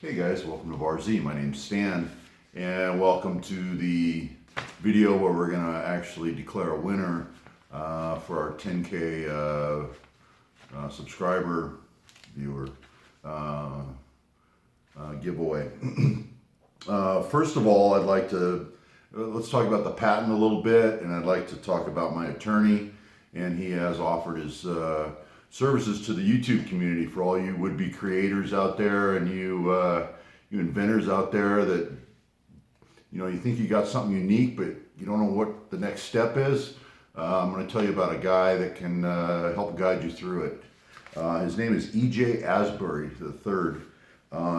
Hey guys, welcome to RZ. My name's Stan, and welcome to the video where we're going to actually declare a winner for our 10K subscriber viewer giveaway. First of all, I'd like to let's talk about the patent a little bit, and I'd like to talk about my attorney, and he has offered his services to the YouTube community for all you would-be creators out there and you inventors out there that you think you got something unique but you don't know what the next step is. I'm going to tell you about a guy that can help guide you through it. His name is EJAsbury III.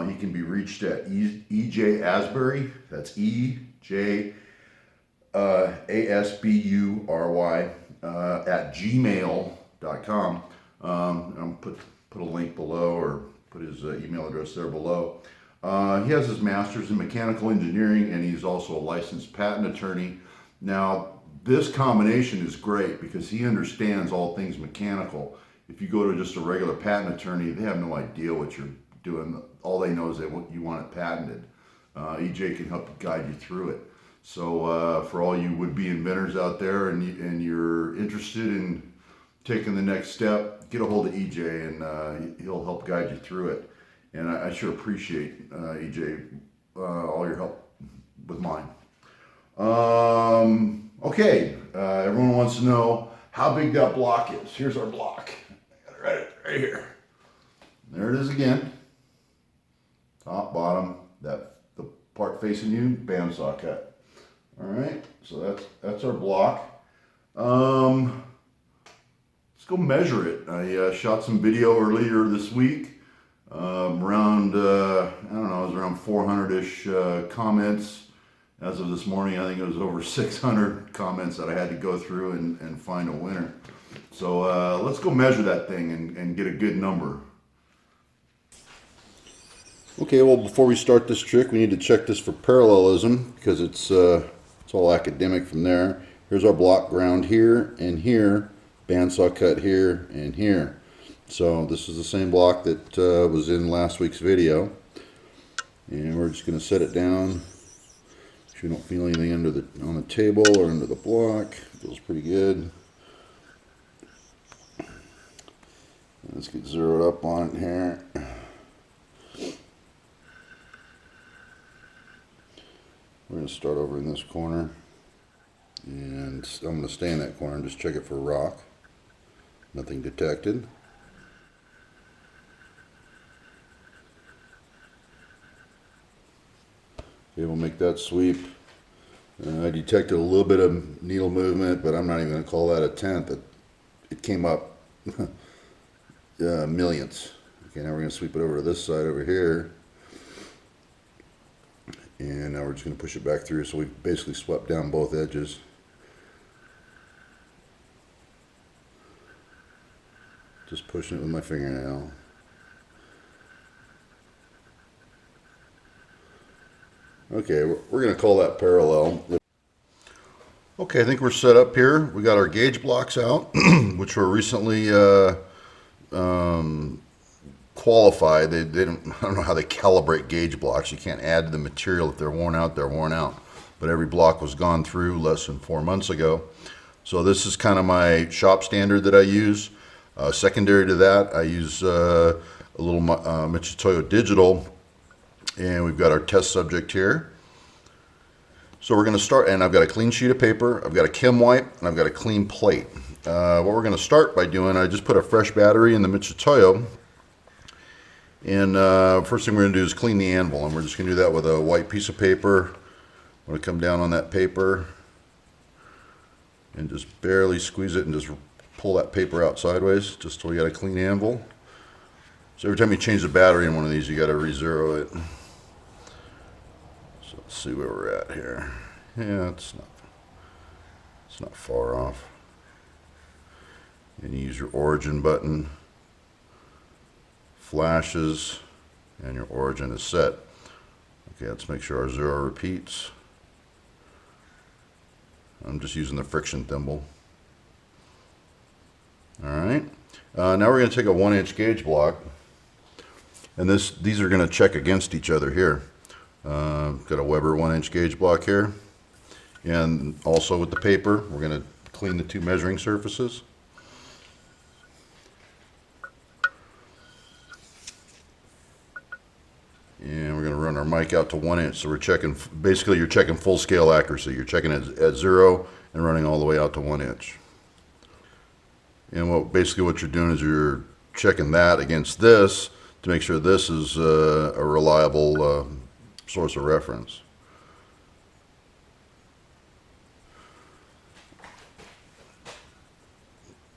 He can be reached at EJAsbury. That's EJAsbury at gmail.com. I'll put a link below, or put his email address there below. He has his master's in mechanical engineering, and he's also a licensed patent attorney. Now, this combination is great because he understands all things mechanical. If you go to just a regular patent attorney, they have no idea what you're doing. All they know is you want it patented. EJ can help guide you through it. So for all you would-be inventors out there and you're interested in taking the next step, get a hold of EJ and he'll help guide you through it. And I sure appreciate EJ, all your help with mine. Okay, everyone wants to know how big that block is. Here's our block. I got it right here. There it is again. Top, bottom, the part facing you, bandsaw cut. All right, so that's our block. Let's go measure it. I shot some video earlier this week. Around, I don't know, it was around 400-ish comments. As of this morning, I think it was over 600 comments that I had to go through and find a winner. So let's go measure that thing and get a good number. Okay, well, before we start this trick, we need to check this for parallelism because it's all academic from there. Here's our block ground here and here, bandsaw cut here and here. So this is the same block that was in last week's video, and we're just going to set it down. If you don't feel anything on the table or under the block, it feels pretty good. Let's get zeroed up on it here. We're going to start over in this corner, and I'm going to stay in that corner and just check it for rock. Nothing detected. Okay, we'll make that sweep. I detected a little bit of needle movement, but I'm not even going to call that a tenth. It came up millionths. Okay, now we're going to sweep it over to this side over here. And now we're just going to push it back through. So we've basically swept down both edges. Just pushing it with my fingernail. Okay, we're going to call that parallel. Okay, I think we're set up here. We got our gauge blocks out, which were recently qualified. They didn't. I don't know how they calibrate gauge blocks. You can't add to the material. If they're worn out, they're worn out. But every block was gone through less than 4 months ago. So this is kind of my shop standard that I use. Secondary to that, I use a little Mitsutoyo digital. And we've got our test subject here. So we're going to start, and I've got a clean sheet of paper, I've got a chem wipe, and I've got a clean plate. What we're going to start by doing, I just put a fresh battery in the Mitsutoyo. And first thing we're going to do is clean the anvil, and we're just going to do that with a white piece of paper. I'm going to come down on that paper and just barely squeeze it and just pull that paper out sideways, just so we got a clean anvil. So every time you change the battery in one of these, you got to re-zero it. So let's see where we're at here. Yeah, it's not far off. And you use your origin button, flashes, and your origin is set. Okay, let's make sure our zero repeats. I'm just using the friction thimble. All right. Now we're going to take a 1-inch gauge block, And these are going to check against each other here. Got a Weber 1-inch gauge block here. And also with the paper, we're going to clean the two measuring surfaces. And we're going to run our mic out to 1 inch. So we're checking, basically you're checking full scale accuracy. You're checking it at 0 and running all the way out to 1 inch. And basically what you're doing is you're checking that against this to make sure this is a reliable source of reference.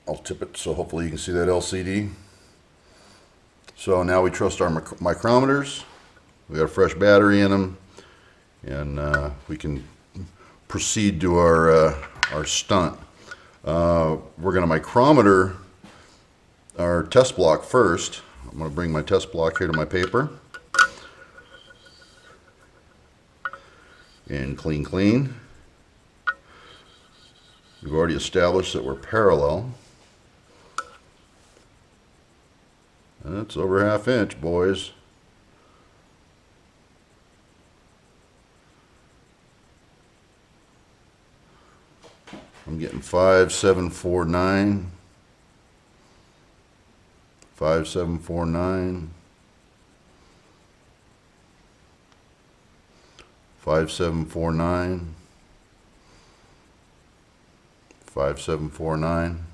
I'll tip it so hopefully you can see that LCD. So now we trust our micrometers. We got a fresh battery in them, and we can proceed to our stunt. We're going to micrometer our test block first. I'm going to bring my test block here to my paper. And clean, clean. We've already established that we're parallel. That's over 1/2 inch, boys. I'm getting 5749, 5749, 5749, 5749.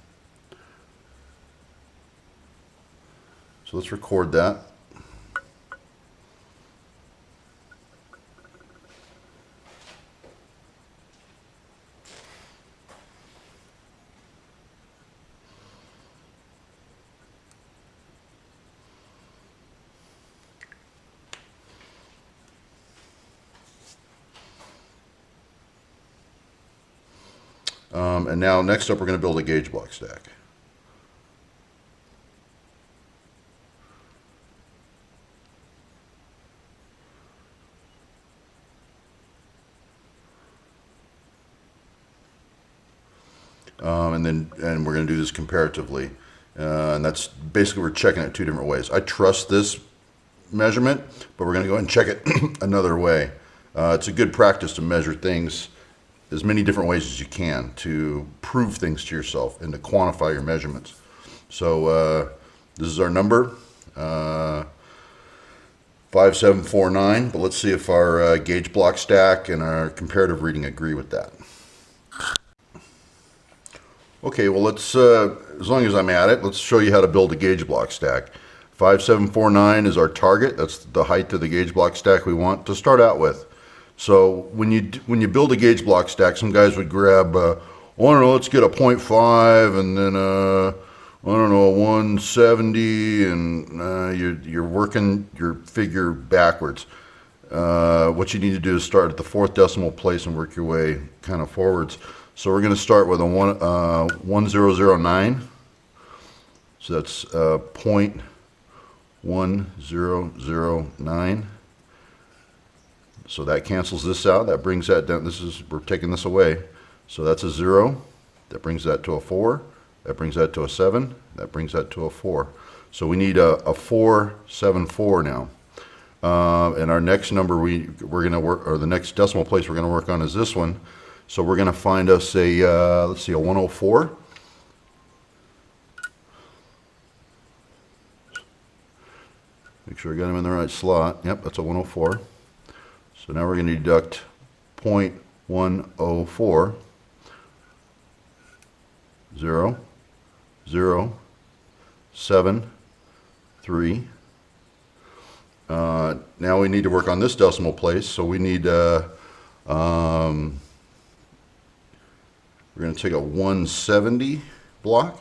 So let's record that. And now next up we're going to build a gauge block stack. And we're going to do this comparatively. And that's basically, we're checking it two different ways. I trust this measurement, but we're going to go ahead and check it another way. It's a good practice to measure things as many different ways as you can to prove things to yourself and to quantify your measurements. So this is our number, 5749, but let's see if our gauge block stack and our comparative reading agree with that. Okay, well let's, as long as I'm at it, let's show you how to build a gauge block stack. 5749 is our target. That's the height of the gauge block stack we want to start out with. So when you build a gauge block stack, some guys would grab, I don't know, let's get a 0.5 and then I don't know, a 170, and you're working your figure backwards. What you need to do is start at the 4th decimal place and work your way kind of forwards. So we're going to start with a 1009. So that's 0.1009. So that cancels this out. That brings that down. We're taking this away. So that's a 0. That brings that to a 4. That brings that to a 7. That brings that to a 4. So we need a 474 now. And our next number we're going to work, or the next decimal place we're going to work on is this one. So we're going to find us a, let's see, a 104. Make sure I got them in the right slot. Yep, that's a 104. So now we're going to deduct 0.104. 0, 0, 7, 3. Now we need to work on this decimal place. So we need, we're going to take a 170 block.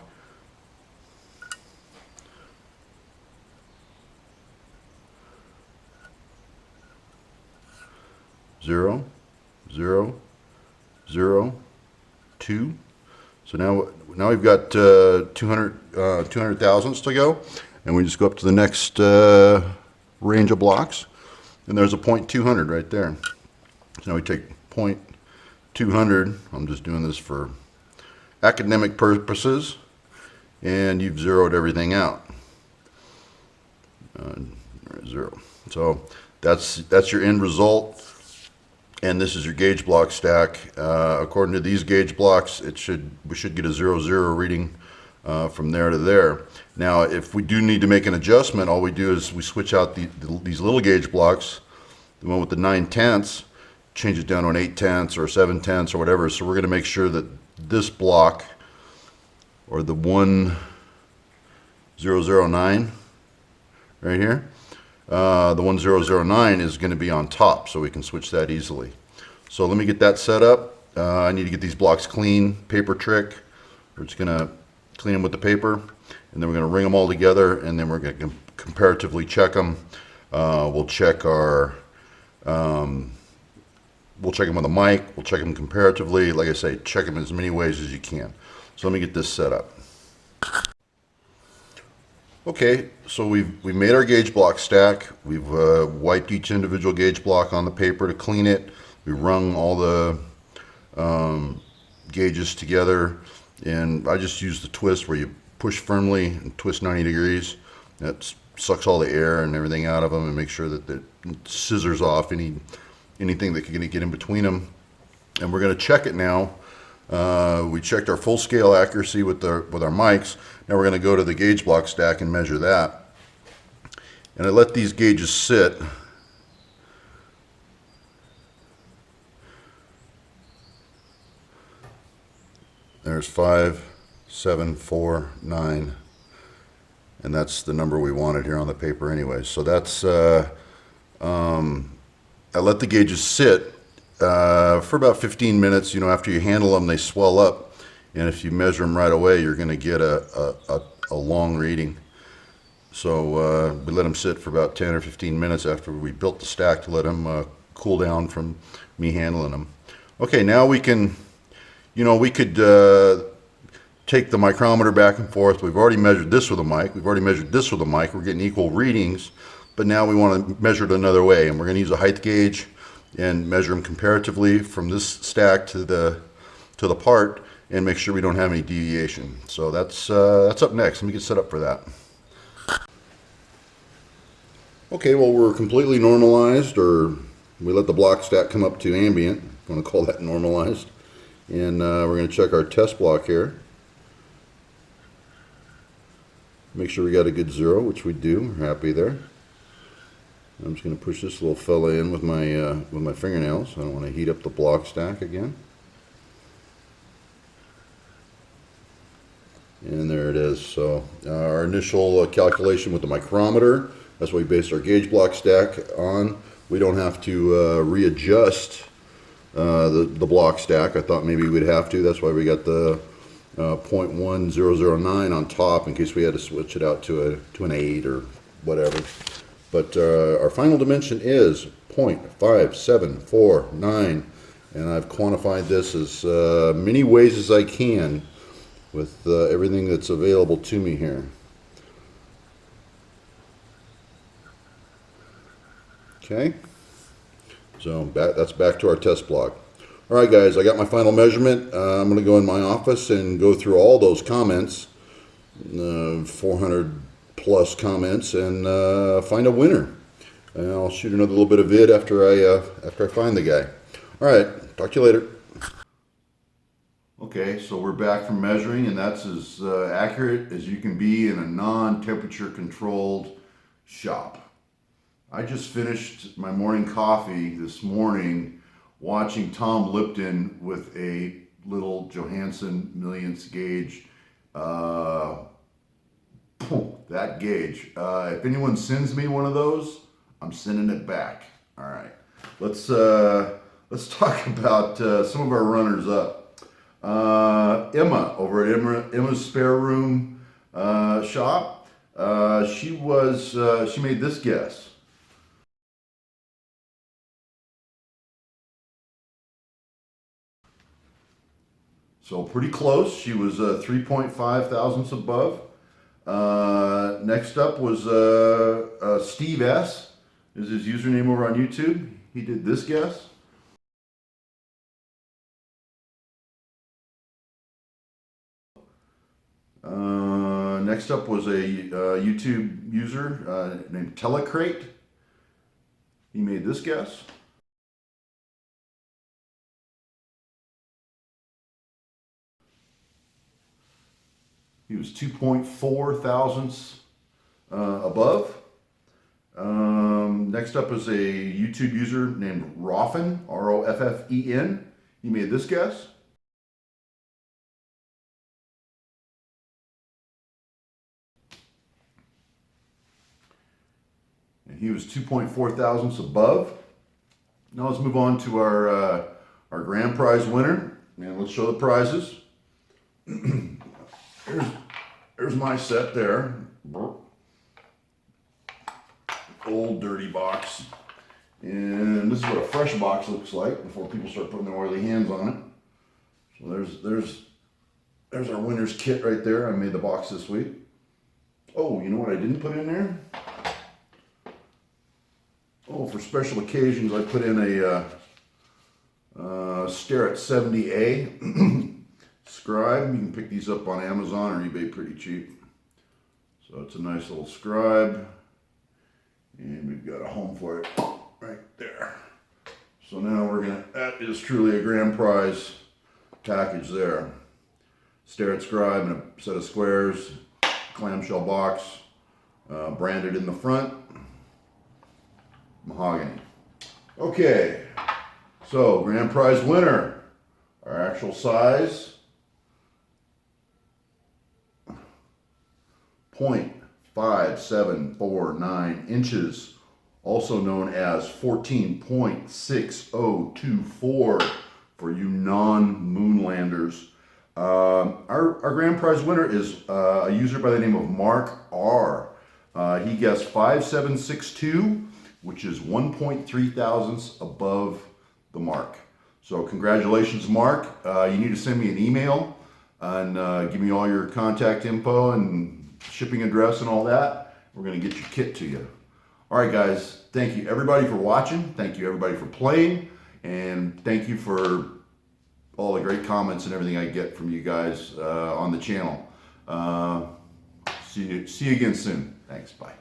Zero, 0, 0, 2. So now we've got 200 thousandths to go, and we just go up to the next range of blocks, and there's a 0.200 right there. So now we take 0.200. I'm just doing this for academic purposes, and you've zeroed everything out. 0.0. So that's your end result. And this is your gauge block stack. According to these gauge blocks, we should get a 0.0 reading from there to there. Now, if we do need to make an adjustment, all we do is we switch out these little gauge blocks, the one with the 9/10, change it down to an 8/10 or a 7/10 or whatever. So we're going to make sure that this block, or the 1009 right here, the 1009 is going to be on top, so we can switch that easily. So let me get that set up. I need to get these blocks clean, paper trick. We're just going to clean them with the paper, and then we're going to ring them all together, and then we're going to comparatively check them. We'll check them with a mic. We'll check them comparatively. Like I say, check them as many ways as you can. So let me get this set up. Okay, so we've made our gauge block stack. We've wiped each individual gauge block on the paper to clean it. We wrung all the gauges together, and I just use the twist where you push firmly and twist 90 degrees. That sucks all the air and everything out of them and make sure that it scissors off anything that can get in between them. And we're going to check it now. We checked our full scale accuracy with our mics. Now we're going to go to the gauge block stack and measure that. And I let these gauges sit. There's 5, 7, 4, 9, and that's the number we wanted here on the paper anyway. So that's, I let the gauges sit for about 15 minutes. You know, after you handle them, they swell up, and if you measure them right away, you're going to get a long reading. So we let them sit for about 10 or 15 minutes after we built the stack to let them cool down from me handling them. Okay, now we can, you know, we could take the micrometer back and forth. We've already measured this with a mic. We've already measured this with a mic. We're getting equal readings, but now we want to measure it another way, and we're going to use a height gauge and measure them comparatively from this stack to the part, and make sure we don't have any deviation. So that's up next. Let me get set up for that. Okay, well, we're completely normalized, or we let the block stack come up to ambient. I'm going to call that normalized. And we're going to check our test block here. Make sure we got a good 0, which we do. We're happy there. I'm just going to push this little fella in with my fingernails. I don't want to heat up the block stack again. And there it is. So our initial calculation with the micrometer, that's what we based our gauge block stack on. We don't have to readjust the block stack. I thought maybe we'd have to. That's why we got the 0.1009 on top in case we had to switch it out to an 8 or whatever. But our final dimension is 0.5749, and I've quantified this as many ways as I can with everything that's available to me here. Okay, so that's back to our test block. All right, guys, I got my final measurement. I'm going to go in my office and go through all those comments, 400 plus comments, and find a winner. And I'll shoot another little bit of vid after I find the guy. All right, talk to you later. Okay, so we're back from measuring, and that's as accurate as you can be in a non-temperature controlled shop. I just finished my morning coffee this morning watching Tom Lipton with a little Johansson millionths gauge. That gauge. If anyone sends me one of those, I'm sending it back. All right, let's talk about some of our runners up. Emma over at Emma's Spare Room shop. She made this guess. So pretty close. She was 3.5 thousandths above. Next up was Steve S. is his username over on YouTube. He did this guess. Next up was a YouTube user named Telecrate. He made this guess. He was 2.4 thousandths above. Next up is a YouTube user named Roffen, R-O-F-F-E-N. He made this guess. And he was 2.4 thousandths above. Now let's move on to our grand prize winner. And let's show the prizes. There's my set there. Old dirty box. And this is what a fresh box looks like before people start putting their oily hands on it. So there's our winner's kit right there. I made the box this week. Oh, you know what I didn't put in there? Oh, for special occasions, I put in a Starrett 70A scribe. You can pick these up on Amazon or eBay pretty cheap. So it's a nice little scribe. And we've got a home for it right there. So now that is truly a grand prize package there. Starrett scribe and a set of squares, clamshell box, branded in the front, mahogany. Okay, so grand prize winner, our actual size, 0.5749 inches, also known as 14.6024 for you non-moonlanders. Our grand prize winner is a user by the name of Mark R. He guessed 5762, which is 1.3 thousandths above the mark. So congratulations, Mark. You need to send me an email and give me all your contact info and shipping address and all that. We're going to get your kit to you. All right, guys. Thank you, everybody, for watching. Thank you, everybody, for playing. And thank you for all the great comments and everything I get from you guys on the channel. See you again soon. Thanks. Bye.